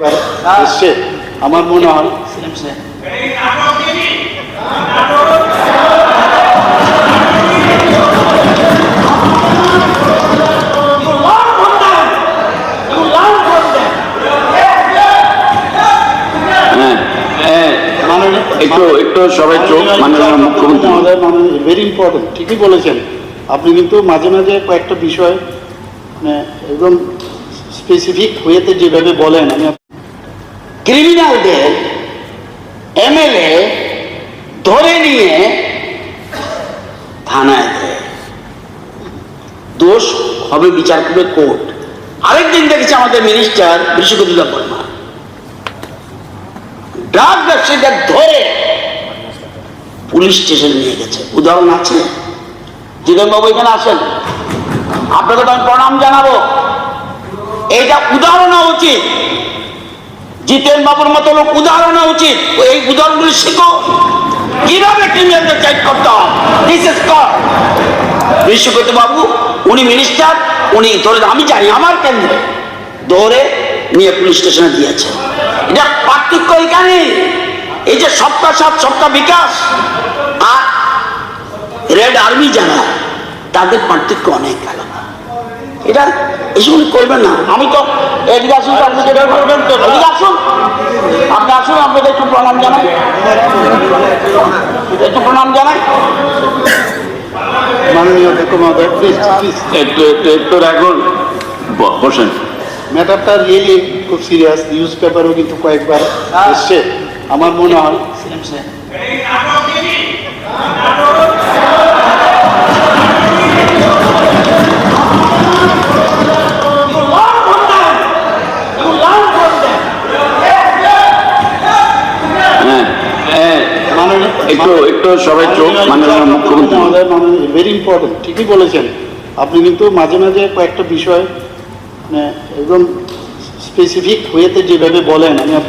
এসছে আমার মনে হয় একটু সবাই চোখ মাননীয় মুখ্যমন্ত্রী মহোদয় ভেরি ইম্পর্টেন্ট, ঠিকই বলেছেন আপনি, কিন্তু মাঝে মাঝে কয়েকটা বিষয় মানে একদম স্পেসিফিক হয়েতে যেভাবে বলেন, আমি ক্রিমিনালদের এমএলএ ধরে নিয়ে থানায় দেয়, দোষ হবে বিচার করবে কোর্ট। আরেকদিন দেখেছি আমাদের মিনিস্টার বিশ্বজিৎ বর্মা ড্রাগ ব্যবসায়ীদের ধরে পুলিশ স্টেশনে নিয়ে গেছে। উদাহরণ আছে। জিতেন বাবু এখানে আসেন, আপনাকে তো আমি প্রণাম জানাবো। এইটা উদাহরণ হওয়া উচিত, জিতেন বাবুর মতো লোক উদাহরণ হওয়া উচিত। এই উদাহরণগুলি শিখো কিভাবে ক্রিমিনালদের চাইট করতে হয়। This is god. বিশ্বজিৎ বাবু উনি মিনিস্টার, উনি ধরে, আমি জানি আমার কেন্দ্রে ধরে নিয়ে পুলিশ স্টেশনে দিয়েছে। এটা পার্থক্য এখানে। এই যে সপ্তাহ সাত সপ্তাহ বিকাশ আর রেড আর্মি যারা, তাদের পার্থক্য অনেক আলাদা। এটা এসব করবেন না। আমি তো এদিকে আসুন, আপনি যেটা করবেন তো এদিকে আসুন, আপনি আসুন, আপনাদের একটু প্রণাম জানাই, একটু প্রণাম জানাই। মাননীয় অধ্যক্ষ মহোদয় প্লিজ প্লিজ একটু রাখুন, বসেন। ম্যাটারটা রিয়েলি খুব সিরিয়াস, নিউজ পেপারও কিন্তু কয়েকবার এসছে আমার মনে হয়। একটু সবাই চোখ মাননীয় মুখ্যমন্ত্রী মহোদয় ভেরি ইম্পর্টেন্ট, ঠিকই বলেছেন আপনি, কিন্তু মাঝে মাঝে কয়েকটা বিষয় মানে একদম স্পেসিফিক হয়েতে যেভাবে বলেন, আমি আপনি